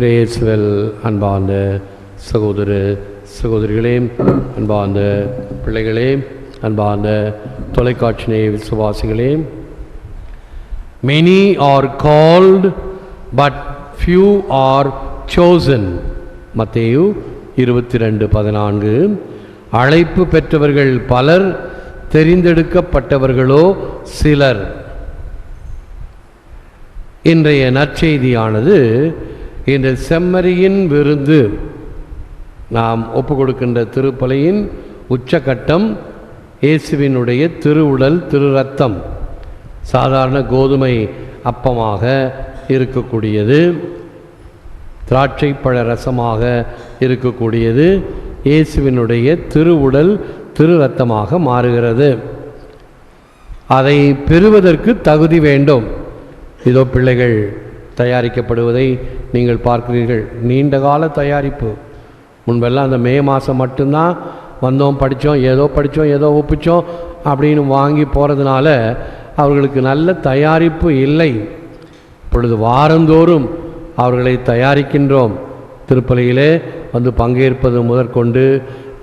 இயேசுவில் அன்பார்ந்த சகோதர சகோதரிகளே, அன்பார்ந்த பிள்ளைகளே, அன்பார்ந்த தொலைக்காட்சி நேய விசுவாசிகளே, many are called but few are chosen. மத்தேயு 22:14. அழைப்பு பெற்றவர்கள் பலர், தெரிந்தெடுக்கப்பட்டவர்களோ சிலர். இன்றைய நற்செய்தியானது இந்த செம்மறியின் விருந்து, நாம் ஒப்பு கொடுக்கின்ற திருப்பலியின் உச்சகட்டம் இயேசுவினுடைய திருவுடல் திரு ரத்தம். சாதாரண கோதுமை அப்பமாக இருக்கக்கூடியது, திராட்சை பழ ரசமாக இருக்கக்கூடியது இயேசுவினுடைய திருவுடல் திரு ரத்தமாக மாறுகிறது. அதை பெறுவதற்கு தகுதி வேண்டும். இதோ பிள்ளைகள் தயாரிக்கப்படுவதை நீங்கள் பார்க்கிறீர்கள். நீண்ட கால தயாரிப்பு. முன்பெல்லாம் அந்த மே மாதம் மட்டும்தான் வந்தோம், படித்தோம், ஏதோ ஒப்பிச்சோம் அப்படின்னு வாங்கி போகிறதுனால அவர்களுக்கு நல்ல தயாரிப்பு இல்லை. இப்பொழுது வாரந்தோறும் அவர்களை தயாரிக்கின்றோம். திருப்பலியிலே வந்து பங்கேற்பது முதற்கொண்டு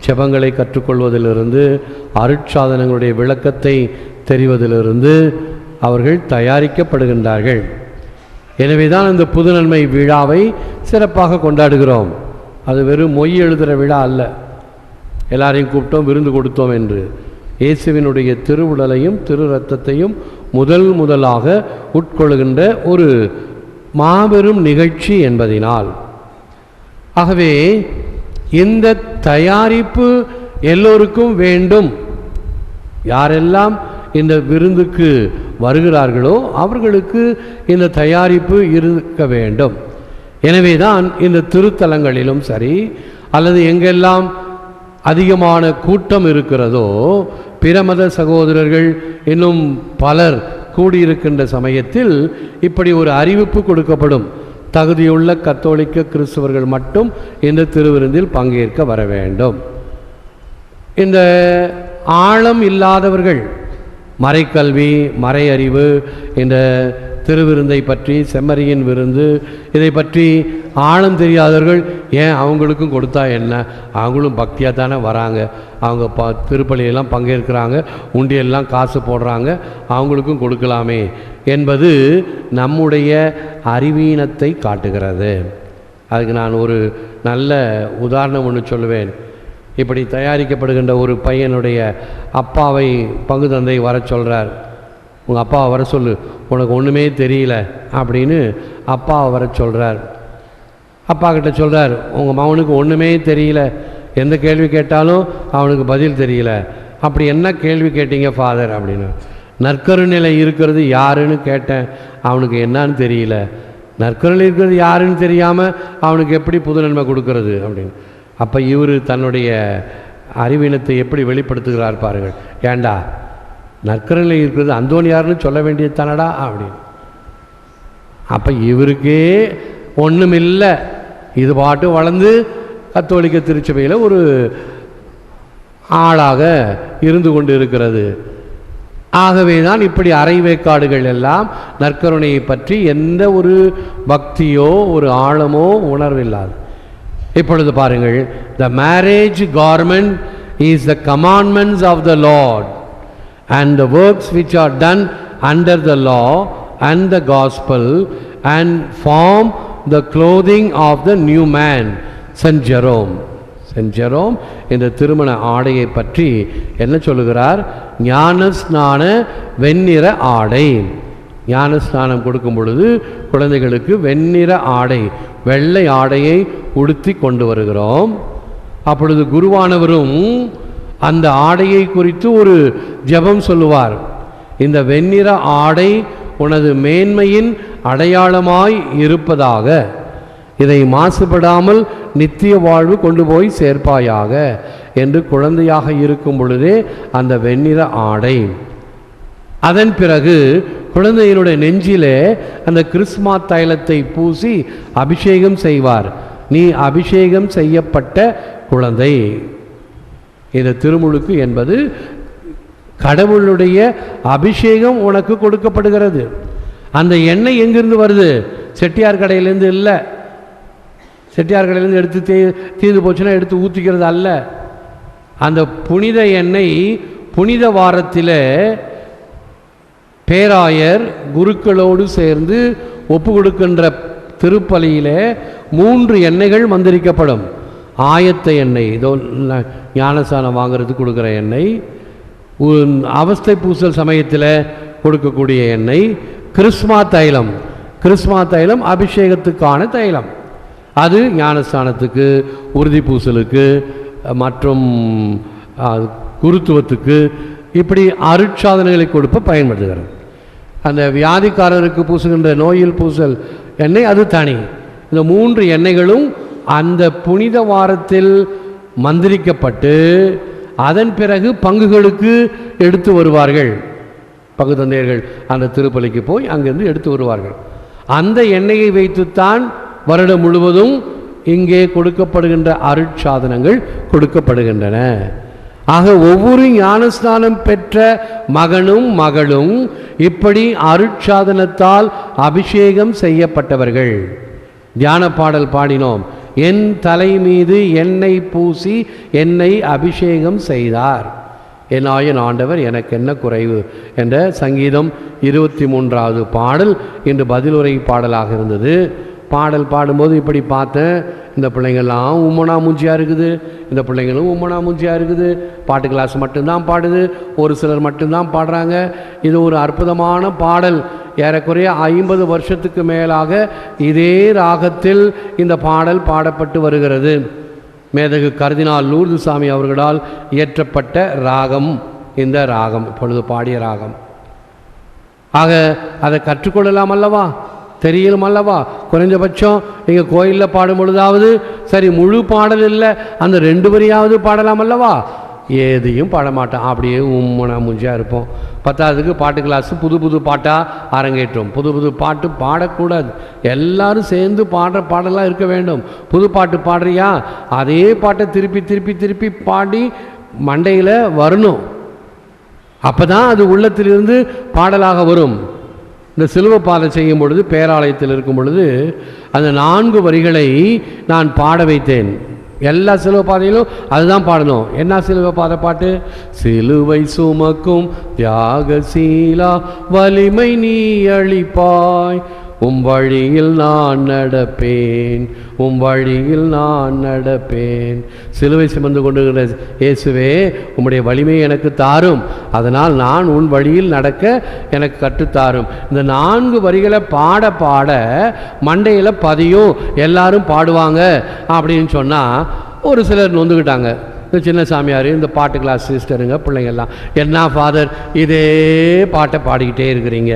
செபங்களை கற்றுக்கொள்வதிலிருந்து அருட்சாதனங்களுடைய விளக்கத்தை தெரிவதிலிருந்து அவர்கள் தயாரிக்கப்படுகின்றார்கள். எனவே தான் இந்த புது நன்மை விழாவை சிறப்பாக கொண்டாடுகிறோம். அது வெறும் மொய் எழுதுகிற விழா அல்ல, எல்லாரையும் கூப்பிட்டோம், விருந்து கொடுத்தோம் என்று. இயேசுவினுடைய திருவுடலையும் திரு ரத்தத்தையும் முதலாக உட்கொள்கின்ற ஒரு மாபெரும் நிகழ்ச்சி என்பதினால், ஆகவே இந்த தயாரிப்பு எல்லோருக்கும் வேண்டும். யாரெல்லாம் இந்த விருந்துக்கு வருகிறார்களோ அவர்களுக்கு இந்த தயாரிப்பு இருக்க வேண்டும். எனவே தான் இந்த திருத்தலங்களிலும் சரி, அல்லது எங்கெல்லாம் அதிகமான கூட்டம் இருக்கிறதோ, பிற மத சகோதரர்கள் இன்னும் பலர் கூடியிருக்கின்ற சமயத்தில் இப்படி ஒரு அறிவிப்பு கொடுக்கப்படும். தகுதியுள்ள கத்தோலிக்க கிறிஸ்தவர்கள் மட்டும் இந்த திருவிருந்தில் பங்கேற்க வர வேண்டும். இந்த ஆழம் இல்லாதவர்கள், மறைக்கல்வி, மறை அறிவு, இந்த திருவிருந்தை பற்றி, செம்மறியின் விருந்து, இதை பற்றி ஆழம் தெரியாதவர்கள், ஏன் அவங்களுக்கும் கொடுத்தா என்ன, அவங்களும் பக்தியாக தானே வராங்க, அவங்க திருப்பலியெல்லாம் பங்கேற்கிறாங்க, உண்டியெல்லாம் காசு போடுறாங்க, அவங்களுக்கும் கொடுக்கலாமே என்பது நம்முடைய அறிவீனத்தை காட்டுகிறது. அதுக்கு நான் ஒரு நல்ல உதாரணம் ஒன்று சொல்லுவேன். இப்படி தயாரிக்கப்படுகின்ற ஒரு பையனுடைய அப்பாவை பங்கு தந்தை வர சொல்கிறார். உங்கள் அப்பாவை வர சொல்லு, உனக்கு ஒன்றுமே தெரியல அப்படின்னு அப்பாவை வர சொல்கிறார். அப்பா கிட்ட சொல்கிறார், உங்கள் மகனுக்கு ஒன்றுமே தெரியல, எந்த கேள்வி கேட்டாலும் அவனுக்கு பதில் தெரியல. அப்படி என்ன கேள்வி கேட்டீங்க ஃபாதர் அப்படின்னு. நற்கருணையில் இருக்கிறது யாருன்னு கேட்டேன், அவனுக்கு என்னான்னு தெரியல. நற்கருணையில் இருக்கிறது யாருன்னு தெரியாமல் அவனுக்கு எப்படி புது நன்மை கொடுக்கறது அப்படின்னு. அப்போ இவர் தன்னுடைய அறிவீனத்தை எப்படி வெளிப்படுத்துகிறார் பாருங்கள். ஏண்டா, நற்கருணையில் இருக்கிறது அந்தோனியார்னு சொல்ல வேண்டியது தானடா அப்படின்னு. அப்போ இவருக்கே ஒன்றுமில்லை, இது பாட்டு வளர்ந்து கத்தோலிக்க திருச்சபையில் ஒரு ஆளாக இருந்து கொண்டு இருக்கிறது. ஆகவே தான் இப்படி அரைவேக்காடுகள் எல்லாம் நற்கருணையை பற்றி எந்த ஒரு பக்தியோ ஒரு ஆழமோ உணர்வில்லாது. இப்பொழுது பாருங்கள், the marriage garment is the commandments of the Lord and the works which are done under the law and the gospel and form the clothing of the new man. Saint Jerome இந்த திருமண ஆடையை பற்றி என்ன சொல்லுகிறார்? ஞானஸ்நான வெண்ணிற ஆடை. ஞானஸ்நானம் கொடுக்கும் பொழுது குழந்தைகளுக்கு வெண்ணிற ஆடை, வெள்ளை ஆடையை உடுத்தி கொண்டு வருகிறோம். அப்பொழுது குருவானவரும் அந்த ஆடையை குறித்து ஒரு ஜெபம் சொல்லுவார். இந்த வெண்ணிற ஆடை உனது மேன்மையின் அடையாளமாய் இருப்பதாக, இதை மாசுபடாமல் நித்திய வாழ்வு கொண்டு போய் சேர்ப்பாயாக என்று குழந்தையாக இருக்கும் பொழுதே அந்த வெண்ணிற ஆடை. அதன் பிறகு குழந்தையினுடைய நெஞ்சிலே அந்த கிறிஸ்மா தைலத்தை பூசி அபிஷேகம் செய்வார். நீ அபிஷேகம் செய்யப்பட்ட குழந்தை. இந்த திருமுழுக்கு என்பது கடவுளுடைய அபிஷேகம் உனக்கு கொடுக்கப்படுகிறது. அந்த எண்ணெய் எங்கிருந்து வருது? செட்டியார் கடையிலேருந்து இல்லை, செட்டியார்களிலிருந்து எடுத்து தீர்ந்து போச்சுன்னா எடுத்து ஊற்றிக்கிறது அல்ல. அந்த புனித எண்ணெய் புனித வாரத்தில் பேராயர் குருக்களோடு சேர்ந்து ஒப்பு கொடுக்கின்ற திருப்பலியில் 3 எண்ணெய்கள் மந்திரிக்கப்படும். ஆயத்த எண்ணெய், இதோ ஞானசானம் வாங்கிறதுக்கு கொடுக்குற எண்ணெய், அவஸ்தை பூசல் சமயத்தில் கொடுக்கக்கூடிய எண்ணெய், கிறிஸ்மா தைலம். கிறிஸ்மா தைலம் அபிஷேகத்துக்கான தைலம், அது ஞானஸ்தானத்துக்கு, உறுதி பூசலுக்கு மற்றும் குருத்துவத்துக்கு, இப்படி அருட்சாதனைகளை கொடுப்ப பயன்படுத்துகிறது. அந்த வியாதிக்காரருக்கு பூசுகின்ற நோயில் பூசல் எண்ணெய் அது தனி. இந்த 3 எண்ணெய்களும் அந்த புனித வாரத்தில் மந்திரிக்கப்பட்டு அதன் பிறகு பங்குகளுக்கு எடுத்து வருவார்கள். பங்கு தந்தையர்கள் அந்த திருப்பலிக்கு போய் அங்கிருந்து எடுத்து வருவார்கள். அந்த எண்ணெயை வைத்துத்தான் வருடம் முழுவதும் இங்கே கொடுக்கப்படுகின்ற அருட்சாதனங்கள் கொடுக்கப்படுகின்றன. ஆக ஒவ்வொரு ஞானஸ்தானம் பெற்ற மகனும் மகளும் இப்படி அருட்சாதனத்தால் அபிஷேகம் செய்யப்பட்டவர்கள். தியான பாடல் பாடினோம், என் தலை மீது எண்ணெய் பூசி என்னை அபிஷேகம் செய்தார், என் ஆயன் ஆண்டவர் எனக்கு என்ன குறைவு என்ற சங்கீதம் 23வது பாடல் இன்று பதிலுரை பாடலாக இருந்தது. பாடல் பாடும்போது இப்படி பார்த்தேன், இந்த பிள்ளைங்கள்லாம் உம்மனா மூஞ்சியாக இருக்குது, இந்த பிள்ளைங்களும் உம்மனா மூஞ்சியாக இருக்குது, பாட்டு கிளாஸ் மட்டும்தான் பாடுது, ஒரு சிலர் மட்டும்தான் பாடுறாங்க. இது ஒரு அற்புதமான பாடல். ஏறக்குறைய 50 வருஷத்துக்கு மேலாக இதே ராகத்தில் இந்த பாடல் பாடப்பட்டு வருகிறது. மேதகு கர்தினால் லூர்துசாமி அவர்களால் இயற்றப்பட்ட ராகம் இந்த ராகம், இப்பொழுது பாடிய ராகம். ஆக அதை கற்றுக்கொள்ளலாம் அல்லவா, தெரியலும் அல்லவா. குறைஞ்சபட்சம் நீங்கள் கோயிலில் பாடும் பொழுதாவது சரி, முழு பாடல் இல்லை, அந்த 2 வரியாவது பாடலாம் அல்லவா. ஏதையும் பாடமாட்டோம், அப்படியே உம்மனா மூஞ்சியாக இருப்போம். 10ஆவதுக்கு பாட்டு கிளாஸு புது புது பாட்டாக அரங்கேற்றோம். புது புது பாட்டு பாடக்கூடாது, எல்லாரும் சேர்ந்து பாடுற பாடலாம் இருக்க வேண்டும். புது பாட்டு பாடுறியா, அதே பாட்டை திருப்பி திருப்பி திருப்பி பாடி மண்டையில் வரணும், அப்போ தான் அது உள்ளத்திலிருந்து பாடலாக வரும். இந்த சிலுவை பாதை செய்யும் பொழுது, பேராலயத்தில் இருக்கும் பொழுது, அந்த 4 வரிகளை நான் பாட வைத்தேன். எல்லா சிலுவை பாதையிலும் அதுதான் பாடணும். என்ன சிலுவை பாதை பாட்டு? சிலுவை சுமக்கும் தியாகசீலா வலிமை நீ அளிப்பாய், உம் வழியில் நான் நடப்பேன், உம் வழியில் நான் நடப்பேன். சிலுவை சுமந்து கொண்டிருக்கிற இயேசுவே, உம்முடைய வலிமையை எனக்கு தாரும், அதனால் நான் உன் வழியில் நடக்க எனக்கு கற்றுத்தாரும். இந்த 4 வரிகளை பாட பாட மண்டையில் பதியும், எல்லாரும் பாடுவாங்க அப்படின்னு சொன்னால் ஒரு சிலர் நொந்துக்கிட்டாங்க. இந்த சின்ன சாமியார், இந்த பாட்டு கிளாஸ் சிஸ்டருங்க, பிள்ளைங்கள்லாம், என்ன ஃபாதர் இதே பாட்டை பாடிக்கிட்டே இருக்கிறீங்க,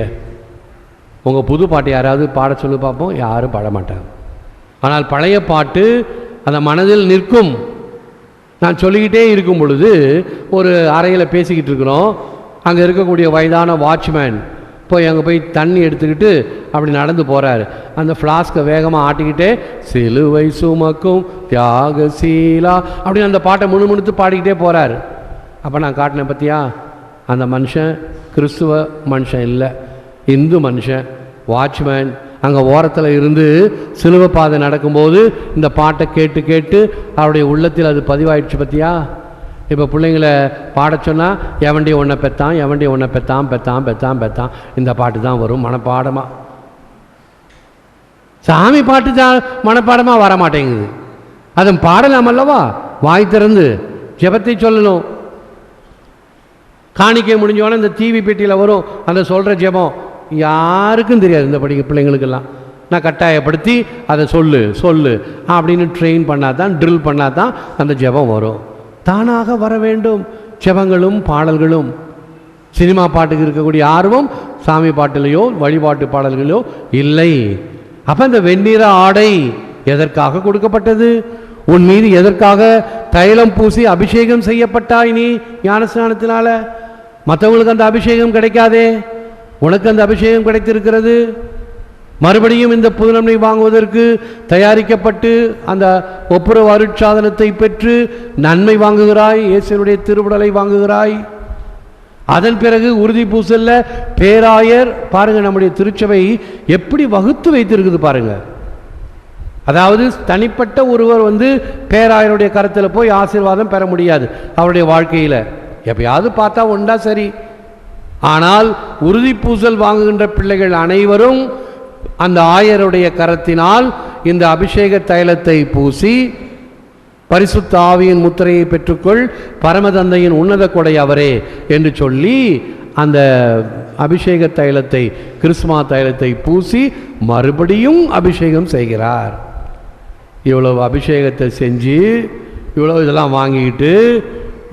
உங்கள் புது பாட்டு யாராவது பாட சொல்லி பார்ப்போம். யாரும் பாட மாட்டாங்க. ஆனால் பழைய பாட்டு அந்த மனதில் நிற்கும். நான் சொல்லிக்கிட்டே இருக்கும் பொழுது ஒரு அறையில் பேசிக்கிட்டு இருக்கிறோம். அங்கே இருக்கக்கூடிய வயதான வாட்ச்மேன் அங்கே போய் தண்ணி எடுத்துக்கிட்டு அப்படி நடந்து போகிறார். அந்த ஃப்ளாஸ்கை வேகமாக ஆட்டிக்கிட்டே சிலுவை சுமக்கும் தியாகசீலா அப்படின்னு அந்த பாட்டை முணுமுணுத்து பாடிக்கிட்டே போகிறார். அப்போ நான் காட்டினேன், பற்றியா, அந்த மனுஷன் கிறிஸ்துவ மனுஷன் இல்லை, இந்து மனுஷன். வாட்ச்மேன் அங்கே ஓரத்தில் இருந்து சிலுவை பாதை நடக்கும்போது இந்த பாட்டை கேட்டு கேட்டு அவருடைய உள்ளத்தில் அது பதிவாயிடுச்சு. பற்றியா, இப்போ பிள்ளைங்களை பாட சொன்னால் எவண்டி ஒன்றை பெத்தான், எவண்டி ஒன்றை பெத்தான் பெத்தான் பெத்தான் பெத்தான், இந்த பாட்டு தான் வரும் மனப்பாடமாக. சாமி பாட்டு தான் மனப்பாடமாக வர மாட்டேங்குது. அதை பாடலாம் அல்லவா, வாய் திறந்து ஜெபத்தை சொல்லணும். காணிக்கை முடிஞ்சோடனே இந்த டிவி பெட்டியில் வரும் அந்த சொல்கிற ஜெபம், யாருக்கும் தெரியாது இந்த பிள்ளைங்களுக்கெல்லாம். நான் கட்டாயப்படுத்தி அதை சொல்லு சொல்லு அப்படின்னு ட்ரெயின் பண்ணால் தான், ட்ரில் பண்ணால் தான் அந்த ஜெபம் வரும். தானாக வர வேண்டும் ஜெபங்களும் பாடல்களும். சினிமா பாட்டுக்கு இருக்கக்கூடிய ஆர்வம் சாமி பாட்டிலையோ வழிபாட்டு பாடல்களோ இல்லை. அப்போ இந்த வெண்ணிற ஆடை எதற்காக கொடுக்கப்பட்டது? உன் மீது எதற்காக தைலம் பூசி அபிஷேகம் செய்யப்பட்டாய் நீ ஞானஸ்நானத்தினால? மற்றவங்களுக்கு அந்த அபிஷேகம் கிடைக்காதே, உனக்கு அந்த அபிஷேகம் கிடைத்திருக்கிறது. மறுபடியும் இந்த புதுநன்மை வாங்குவதற்கு தயாரிக்கப்பட்டு அந்த ஒப்புரவு அருட்சாதனத்தை பெற்று நன்மை வாங்குகிறாய், இயேசுவினுடைய திருவுடலை வாங்குகிறாய். அதன் பிறகு உறுதி பூசல்ல பேராயர் பாருங்க, நம்முடைய திருச்சபை எப்படி வகுத்து வைத்திருக்குது பாருங்க. அதாவது தனிப்பட்ட ஒருவர் பேராயருடைய கருத்தில் போய் ஆசீர்வாதம் பெற முடியாது அவருடைய வாழ்க்கையில். எப்பயாவது பார்த்தா உண்டா சரி. ஆனால் உறுதி பூசல் வாங்குகின்ற பிள்ளைகள் அனைவரும் அந்த ஆயருடைய கரத்தினால் இந்த அபிஷேக தைலத்தை பூசி, பரிசுத்த ஆவியின் முத்திரையை பெற்றுக்கொள், பரமதந்தையின் உன்னத கொடை அவரே என்று சொல்லி அந்த அபிஷேக தைலத்தை, கிறிஸ்துமா தைலத்தை பூசி மறுபடியும் அபிஷேகம் செய்கிறார். இவ்வளவு அபிஷேகத்தை செஞ்சு இவ்வளோ இதெல்லாம் வாங்கிக்கிட்டு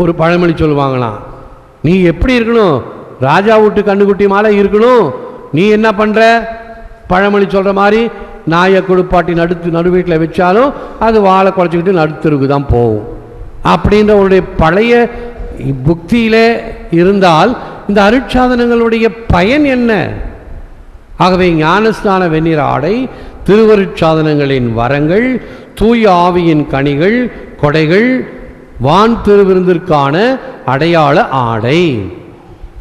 ஒரு பழமொழி சொல்லுவாங்களாம், நீ எப்படி இருக்கணும், ராஜா வீட்டு கண்ணுக்குட்டி மாலை இருக்கணும், நீ என்ன பண்ணுற, பழமொழி சொல்கிற மாதிரி நாயை கொடுப்பாட்டி நடு வீட்டில் வச்சாலும் அது வாழை குறைச்சிக்கிட்டு நடுத்தருக்கு தான் போகும் அப்படின்ற உடைய பழைய புக்தியிலே இருந்தால் இந்த அருட்சாதனங்களுடைய பயன் என்ன? ஆகவே ஞானஸ்நான வெந்நீர் ஆடை, திருவருட்சாதனங்களின் வரங்கள், தூய ஆவியின் கனிகள், கொடைகள், வான் திருவிருந்திற்கான அடையாள ஆடை,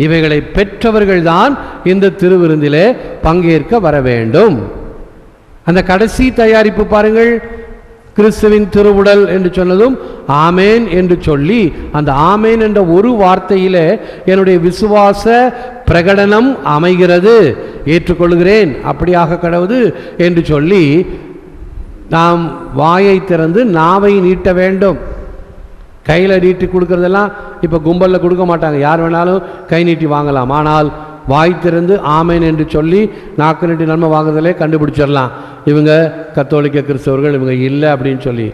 இவைகளை பெற்றவர்கள்தான் இந்த திருவிருந்திலே பங்கேற்க வர வேண்டும். அந்த கடைசி தயாரிப்பு பாருங்கள், கிறிஸ்துவின் திருவுடல் என்று சொன்னதும் ஆமேன் என்று சொல்லி, அந்த ஆமேன் என்ற ஒரு வார்த்தையிலே என்னுடைய விசுவாச பிரகடனம் அமைகிறது, ஏற்றுக்கொள்கிறேன், அப்படியாக கடவுது என்று சொல்லி நாம் வாயை திறந்து நாவை நீட்ட வேண்டும். கையில் நீட்டி கொடுக்கறதெல்லாம் இப்போ கும்பலில் கொடுக்க மாட்டாங்க, யார் வேணாலும் கை நீட்டி வாங்கலாம். ஆனால் வாய் திறந்து ஆமேன் என்று சொல்லி நாக்கு நீட்டி நன்மை வாங்குறதிலே கண்டுபிடிச்சிடலாம் இவங்க கத்தோலிக்க கிறிஸ்தவர்கள், இவங்க இல்லை அப்படின்னு சொல்லி.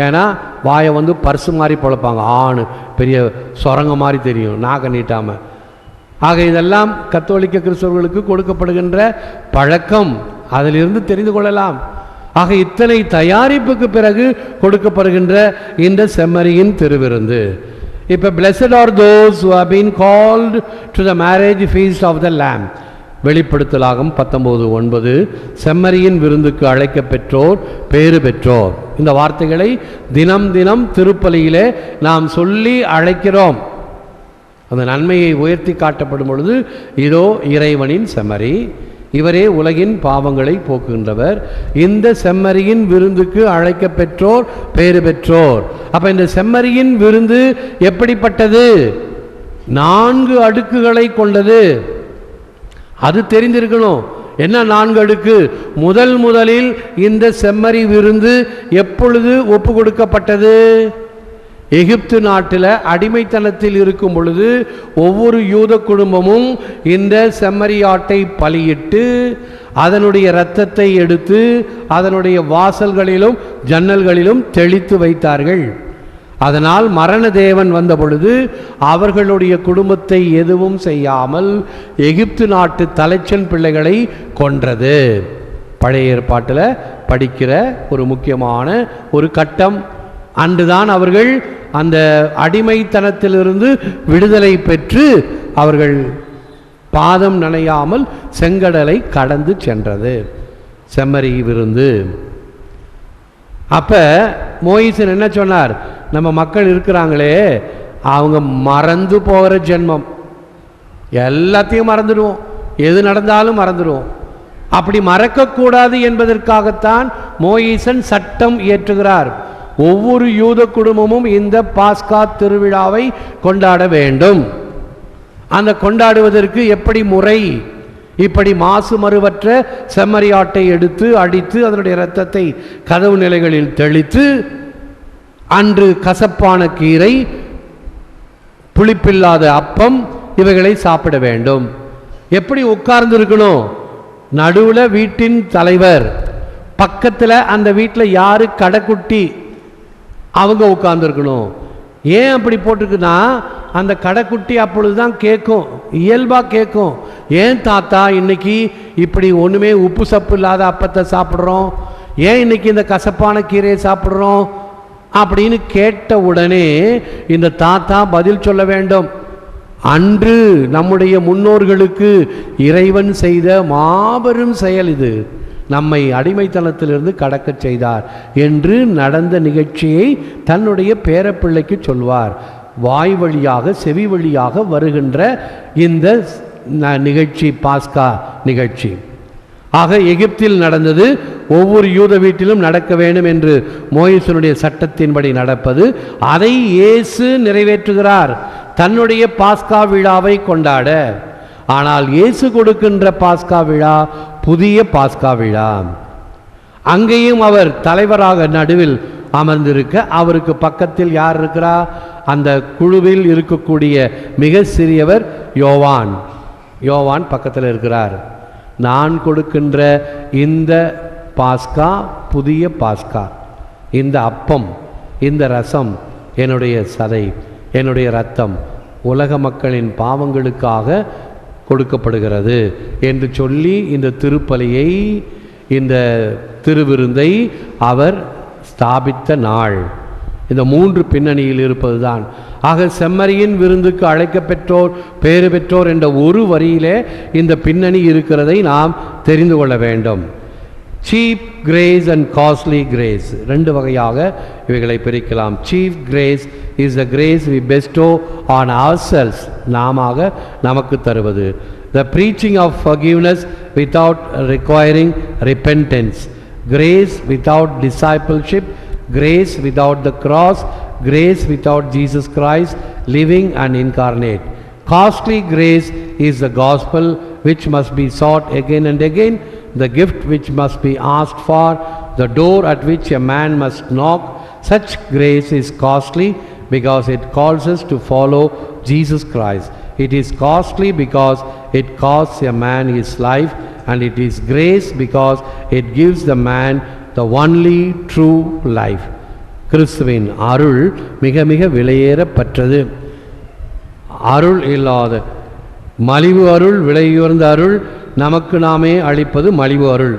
ஏன்னா வாயை பர்சு மாதிரி பொழப்பாங்க, ஆணு பெரிய சொரங்க மாதிரி தெரியும் நாக்கை நீட்டாமல். ஆக இதெல்லாம் கத்தோலிக்க கிறிஸ்தவர்களுக்கு கொடுக்கப்படுகின்ற பழக்கம், அதிலிருந்து தெரிந்து கொள்ளலாம். ஆக இத்தனை தயாரிப்புக்கு பிறகு கொடுக்கப்படுகின்ற இந்த செம்மறியின் திருவிருந்து. இப்போ blessed are those who have been called to the marriage feast of the Lamb. வெளிப்படுத்தலாகும் 19:9, செம்மறியின் விருந்துக்கு அழைக்க பெற்றோர் பேறு பெற்றோர். இந்த வார்த்தைகளை தினம் தினம் திருப்பலியிலே நாம் சொல்லி அழைக்கிறோம். அந்த நன்மையை உயர்த்தி காட்டப்படும் பொழுது, இதோ இறைவனின் செம்மறி, இவரே உலகின் பாவங்களை போக்குகின்றவர், இந்த செம்மறியின் விருந்துக்கு அழைக்க பெற்றோர் பேறு பெற்றோர். அப்ப இந்த செம்மறியின் விருந்து எப்படிப்பட்டது? 4 அடுக்குகளை கொண்டது. அது தெரிந்திருக்கணும். என்ன 4 அடுக்கு? முதலில் இந்த செம்மறி விருந்து எப்பொழுது ஒப்பு கொடுக்கப்பட்டது? எகிப்து நாட்டில் அடிமைத்தனத்தில் இருக்கும் பொழுது ஒவ்வொரு யூத குடும்பமும் இந்த செம்மறியாட்டை பலியிட்டு அதனுடைய இரத்தத்தை எடுத்து அதனுடைய வாசல்களிலும் ஜன்னல்களிலும் தெளித்து வைத்தார்கள். அதனால் மரண தேவன் வந்த பொழுது அவர்களுடைய குடும்பத்தை எதுவும் செய்யாமல் எகிப்து நாட்டு தலைச்சன் பிள்ளைகளை கொன்றது. பழைய ஏற்பாட்டில் படிக்கிற ஒரு முக்கியமான ஒரு கட்டம். அன்றுதான் அவர்கள் அந்த அடிமைத்தனத்திலிருந்து விடுதலை பெற்று அவர்கள் பாதம் நனையாமல் செங்கடலை கடந்து சென்றது செம்மறி விருந்து. அப்ப மோயிசன் என்ன சொன்னார்? நம்ம மக்கள் இருக்கிறாங்களே, அவங்க மறந்து போகிற ஜென்மம், எல்லாத்தையும் மறந்துடுவோம், எது நடந்தாலும் மறந்துடுவோம். அப்படி மறக்கக்கூடாது என்பதற்காகத்தான் மோயிசன் சட்டம் இயற்றுகிறார். ஒவ்வொரு யூத குடும்பமும் இந்த பாஸ்கா திருவிழாவை கொண்டாட வேண்டும். அந்த கொண்டாடுவதற்கு எப்படி முறை? இப்படி மாசு மறுவற்ற செம்மறியாட்டை எடுத்து அடித்து அதனுடைய இரத்தத்தை கதவு நிலைகளில் தெளித்து, அன்று கசப்பான கீரை, புளிப்பில்லாத அப்பம், இவைகளை சாப்பிட வேண்டும். எப்படி உட்கார்ந்து இருக்கணும்? நடுவில் வீட்டின் தலைவர், பக்கத்தில் அந்த வீட்டில் யாரு கடைக்குட்டி, அவங்க உட்கார்ந்துருக்கணும். ஏன் அப்படி போட்டிருக்குன்னா, அந்த கடைக்குட்டி அப்பொழுதுதான் கேட்கும், இயல்பாக கேட்கும், ஏன் தாத்தா இன்னைக்கு இப்படி ஒன்றுமே உப்பு சப்பு இல்லாத அப்பத்தை சாப்பிட்றோம், ஏன் இன்னைக்கு இந்த கசப்பான கீரையை சாப்பிட்றோம் அப்படின்னு கேட்ட உடனே இந்த தாத்தா பதில் சொல்ல வேண்டும். அன்று நம்முடைய முன்னோர்களுக்கு இறைவன் செய்த மாபெரும் செயல் இது, நம்மை அடிமைத்தனத்திலிருந்து கடக்க செய்தார் என்று நடந்த நிகழ்ச்சியை தன்னுடைய பேரப்பிள்ளைக்கு சொல்வார். வாய் வழியாக செவி வழியாக வருகின்ற இந்த நிகழ்ச்சி பாஸ்கா நிகழ்ச்சி. ஆக எகிப்தில் நடந்தது ஒவ்வொரு யூத வீட்டிலும் நடக்க வேண்டும் என்று மோசேயினுடைய சட்டத்தின்படி நடப்பது, அதை இயேசு நிறைவேற்றுகிறார் தன்னுடைய பாஸ்கா விழாவை கொண்டாட. ஆனால் இயேசு கொடுக்கின்ற பாஸ்கா விழா புதிய பாஸ்கா விழா. அங்கேயும் அவர் தலைவராக நடுவில் அமர்ந்திருக்க, அவருக்கு பக்கத்தில் யார் இருக்கிறார்? அந்த குழுவில் இருக்கக்கூடிய மிக சிறியவர் யோவான். யோவான் பக்கத்தில் இருக்கிறார். நான் கொடுக்கின்ற இந்த பாஸ்கா புதிய பாஸ்கா, இந்த அப்பம், இந்த ரசம் என்னுடைய சதை, என்னுடைய இரத்தம், உலக மக்களின் பாவங்களுக்காக கொடுக்கப்படுகிறது என்று சொல்லி இந்த திருப்பலியை, இந்த திருவிருந்தை அவர் ஸ்தாபித்த நாள். இந்த மூன்று பின்னணியில் இருப்பது தான். ஆக செம்மறியின் விருந்துக்கு அழைக்கப்பெற்றோர், பேறு பெற்றோர் என்ற ஒரு வரியிலே இந்த பின்னணி இருக்கிறதை நாம் தெரிந்து கொள்ள வேண்டும். Cheap grace and costly grace, ரெண்டு வகையாக இவைகளை பிரிக்கலாம். Cheap grace is the grace we bestow on ourselves, நமக்கு தருவது. The preaching of forgiveness without requiring repentance, grace without discipleship, grace without the cross, grace without Jesus Christ living and incarnate. Costly grace is the gospel which must be sought again and again, the gift which must be asked for, the door at which a man must knock. Such grace is costly because it calls us to follow Jesus Christ. It is costly because it costs a man his life, and it is grace because it gives the man the only true life. கிறிஸ்துவின் அருள் மிக மிக விலையேறப்பட்டது. அருள் இல்லாத மலிவு அருள், விலையுயர்ந்த அருள் நமக்கு நாமே அளிப்பது மலிவு அருள்.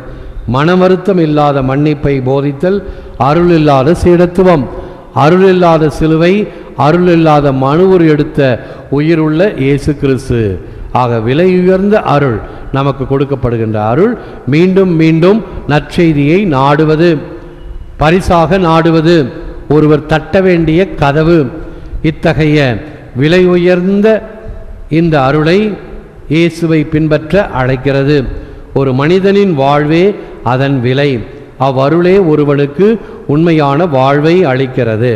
மனவருத்தம் இல்லாத மன்னிப்பை போதித்தல் அருள் இல்லாத சீடத்துவம். அருள் இல்லாத சிலுவை, அருள் இல்லாத மனுவுரு எடுத்த உயிர் உள்ள இயேசு கிறிஸ்து. ஆக விலையுயர்ந்த அருள் நமக்கு கொடுக்கப்படுகின்ற அருள் மீண்டும் மீண்டும் நற்செய்தியை நாடுவது, பரிசாக நாடுவது, ஒருவர் தட்ட வேண்டிய கதவு. இத்தகைய விலை உயர்ந்த இந்த அருளை இயேசுவை பின்பற்ற அழைக்கிறது. ஒரு மனிதனின் வாழ்வே அதன் விலை. அவ்வருளே ஒருவனுக்கு உண்மையான வாழ்வை அளிக்கிறது.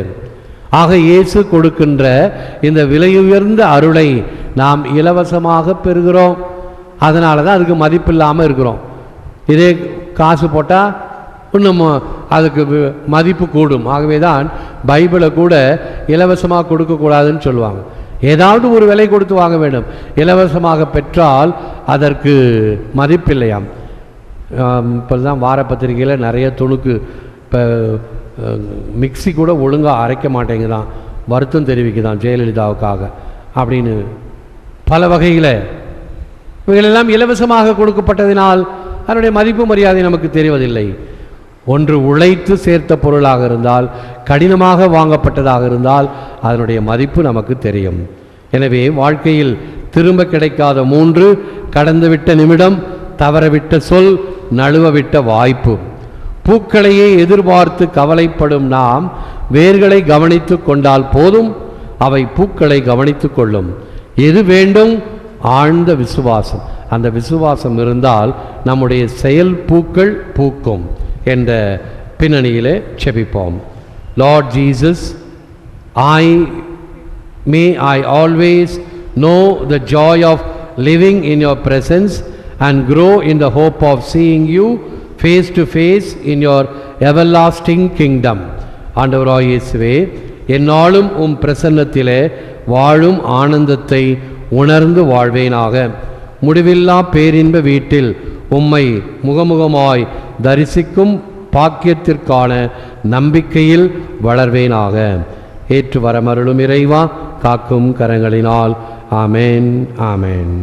ஆக இயேசு கொடுக்கின்ற இந்த விலையுயர்ந்த அருளை நாம் இலவசமாக பெறுகிறோம். அதனால தான் அதுக்கு மதிப்பில்லாமல் இருக்கிறோம். இதே காசு போட்டால் இன்னும் அதுக்கு மதிப்பு கூடும். ஆகவே தான் பைபிளை கூட இலவசமாக கொடுக்கக்கூடாதுன்னு சொல்லுவாங்க. ஏதாவது ஒரு விலை கொடுத்து வாங்க வேண்டும். இலவசமாக பெற்றால் அதற்கு மதிப்பில்லையாம். இப்போ தான் வார பத்திரிகையில் நிறைய துணுக்கு, இப்போ மிக்சி கூட ஒழுங்காக அரைக்க மாட்டேங்குதான், வருத்தம் தெரிவிக்குதான் ஜெயலலிதாவுக்காக அப்படின்னு பல வகையில். இவைகளெல்லாம் இலவசமாக கொடுக்கப்பட்டதினால் அதனுடைய மதிப்பு மரியாதை நமக்கு தெரிவதில்லை. ஒன்று உழைத்து சேர்த்த பொருளாக இருந்தால், கடினமாக வாங்கப்பட்டதாக இருந்தால் அதனுடைய மதிப்பு நமக்கு தெரியும். எனவே வாழ்க்கையில் திரும்ப கிடைக்காத மூன்று: கடந்துவிட்ட நிமிடம், தவறவிட்ட சொல், நழுவவிட்ட வாய்ப்பு. பூக்களையே எதிர்பார்த்து கவலைப்படும் நாம் வேர்களை கவனித்து கொண்டால் போதும், அவை பூக்களை கவனித்து கொள்ளும். எது வேண்டும்? ஆழ்ந்த விசுவாசம். அந்த விசுவாசம் இருந்தால் நம்முடைய செயல் பூக்கள் பூக்கும் என்ற பின்னணியிலே செபிப்போம். Lord Jesus, may I always know the joy of living in your presence and grow in the hope of seeing you face to face in your everlasting kingdom. ஆண்டவராகிய இயேசுவே, என்னாலும் உம் பிரசன்னத்திலே வாழும் ஆனந்தத்தை உணர்ந்து வாழ்வேனாக. முடிவில்லா பேரின்ப வீட்டில் உம்மை முகமுகமாய் தரிசிக்கும் பாக்கியத்திற்கான நம்பிக்கையில் வளர்வேனாக. ஏற்று வரமருளும் இறைவா, காக்கும் கரங்களினால். ஆமேன், ஆமேன்.